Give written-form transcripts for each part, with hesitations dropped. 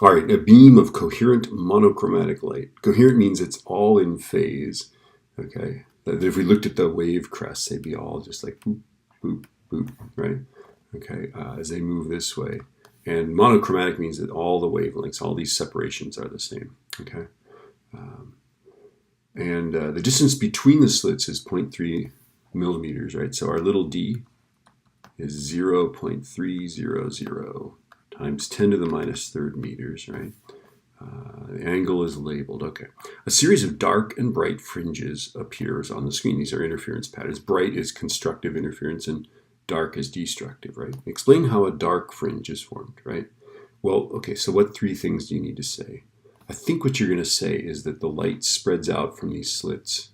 All right, a beam of coherent monochromatic light. Coherent means it's all in phase. Okay, if we looked at the wave crests, they'd be all just like boop, boop, boop, right? Okay, as they move this way. And monochromatic means that all the wavelengths, all these separations are the same. Okay, and the distance between the slits is 0.3 millimeters, right? So our little d is 0.300 times 10 to the minus third meters, right? The angle is labeled. Okay. A series of dark and bright fringes appears on the screen. These are interference patterns. Bright is constructive interference and dark is destructive, right? Explain how a dark fringe is formed, right? Well, okay, so what three things do you need to say? I think what you're going to say is that the light spreads out from these slits,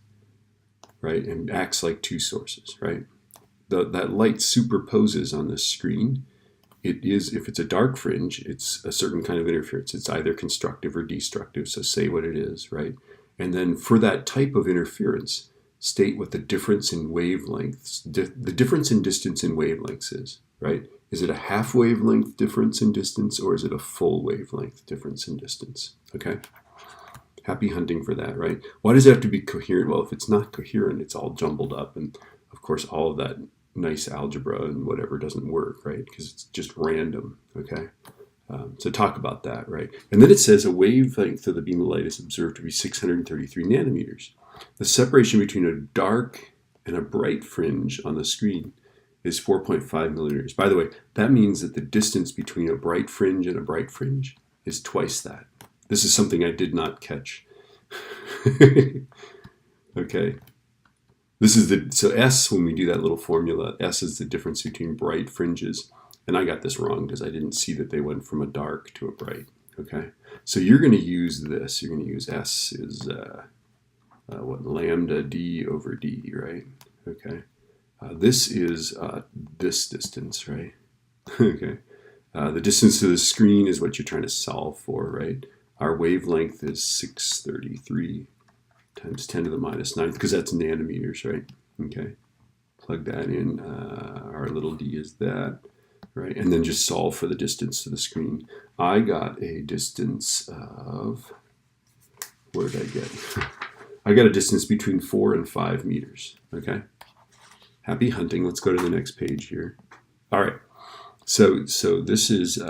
right, and acts like two sources, right? That light superposes on the screen. It is, if it's a dark fringe, it's a certain kind of interference. It's either constructive or destructive, so say what it is, right? And then for that type of interference, state what the difference in wavelengths, the difference in distance in wavelengths is, right? Is it a half wavelength difference in distance, or is it a full wavelength difference in distance, okay? Happy hunting for that, right? Why does it have to be coherent? Well, if it's not coherent, it's all jumbled up, and of course all of that nice algebra and whatever doesn't work, right? Because it's just random, okay? So talk about that, right? And then it says a wavelength of the beam of light is observed to be 633 nanometers. The separation between a dark and a bright fringe on the screen is 4.5 millimeters. By the way, that means that the distance between a bright fringe and a bright fringe is twice that. This is something I did not catch. Okay. This is so S, when we do that little formula, S is the difference between bright fringes. And I got this wrong because I didn't see that they went from a dark to a bright. Okay, so you're going to use this. You're going to use S is what, lambda d over d, right? Okay, this is this distance, right? Okay, the distance to the screen is what you're trying to solve for, right? Our wavelength is 633 times 10 to the minus 9th, because that's nanometers, right? Okay, plug that in. Our little d is that, right? And then just solve for the distance to the screen. I got a distance of, what did I get? I got a distance between 4 and 5 meters, okay? Happy hunting. Let's go to the next page here. All right, so this is,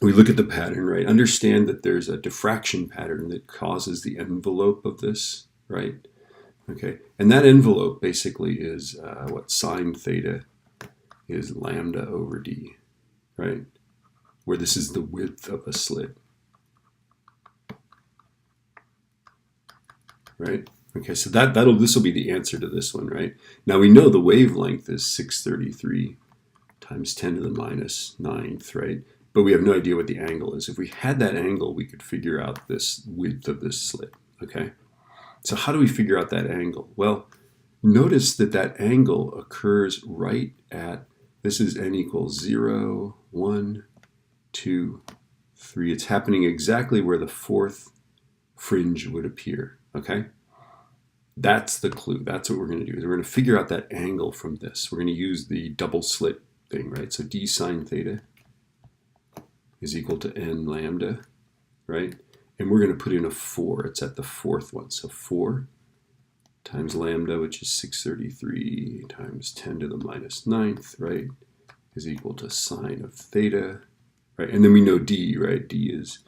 we look at the pattern, right? Understand that there's a diffraction pattern that causes the envelope of this, right? Okay, and that envelope basically is what sine theta is lambda over d, right? Where this is the width of a slit, right? Okay, so this will be the answer to this one, right? Now we know the wavelength is 633 times 10 to the minus 9th, right? But we have no idea what the angle is. If we had that angle, we could figure out this width of this slit, okay? So how do we figure out that angle? Well, notice that that angle occurs right at, this is n equals 0, 1, 2, 3. It's happening exactly where the fourth fringe would appear, okay? That's the clue. That's what we're going to do. Is we're going to figure out that angle from this. We're going to use the double slit thing, right? So d sine theta is equal to n lambda, right? And we're going to put in a 4. It's at the fourth one. So 4 times lambda, which is 633 times 10 to the minus 9th, right, is equal to sine of theta, right? And then we know d, right? D is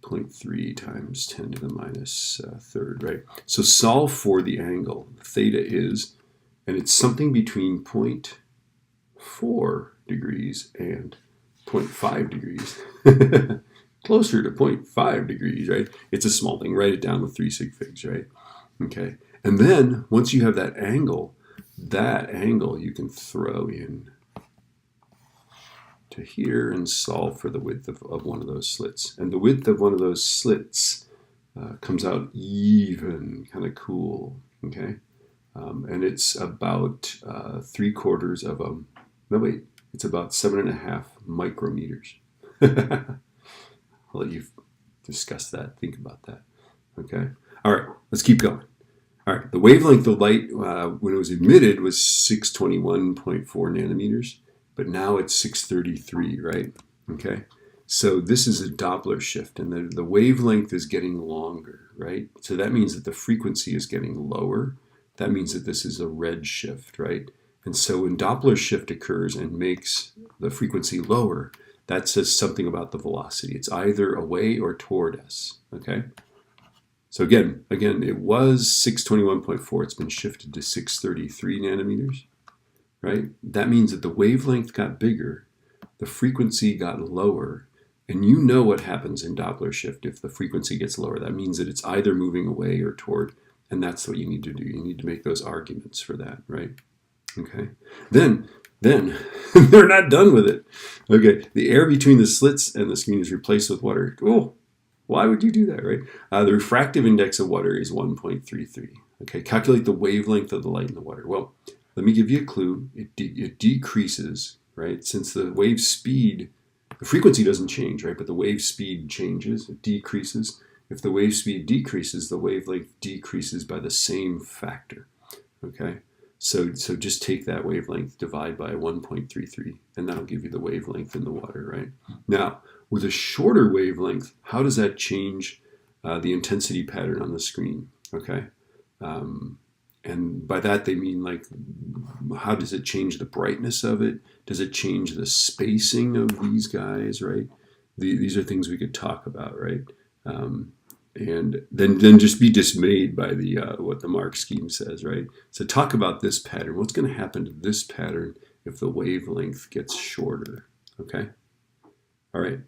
0.3 times 10 to the minus third, right? So solve for the angle. Theta is, and it's something between 0.4 degrees and 0.5 degrees. Closer to 0.5 degrees, right? It's a small thing. Write it down with 3 sig figs, right? Okay. And then once you have that angle you can throw in to here and solve for the width of one of those slits. And the width of one of those slits comes out even, kind of cool, okay? And it's about 3/4 of a, no wait, it's about 7.5 micrometers. I'll let you discuss that, think about that, okay? All right, let's keep going. All right, the wavelength of light when it was emitted was 621.4 nanometers, but now it's 633, right? Okay, So this is a Doppler shift, and the wavelength is getting longer, right? So that means that the frequency is getting lower. That means that this is a red shift, right? And so when Doppler shift occurs and makes the frequency lower, that says something about the velocity. It's either away or toward us, okay? So again, it was 621.4. It's been shifted to 633 nanometers, right? That means that the wavelength got bigger, the frequency got lower, and you know what happens in Doppler shift if the frequency gets lower. That means that it's either moving away or toward, and that's what you need to do. You need to make those arguments for that, right? Okay. Then they're not done with it. Okay. The air between the slits and the screen is replaced with water. Oh, why would you do that, right? The refractive index of water is 1.33. Okay. Calculate the wavelength of the light in the water. Well, let me give you a clue. It decreases, right? Since the wave speed, the frequency doesn't change, right? But the wave speed changes, it decreases. If the wave speed decreases, the wavelength decreases by the same factor, okay? So just take that wavelength, divide by 1.33, and that'll give you the wavelength in the water, right? Now, with a shorter wavelength, how does that change the intensity pattern on the screen, okay? And by that they mean, like, how does it change the brightness of it? Does it change the spacing of these guys, right? These are things we could talk about, right? And then just be dismayed by the what the mark scheme says, right? So talk about this pattern. What's going to happen to this pattern if the wavelength gets shorter, okay? All right.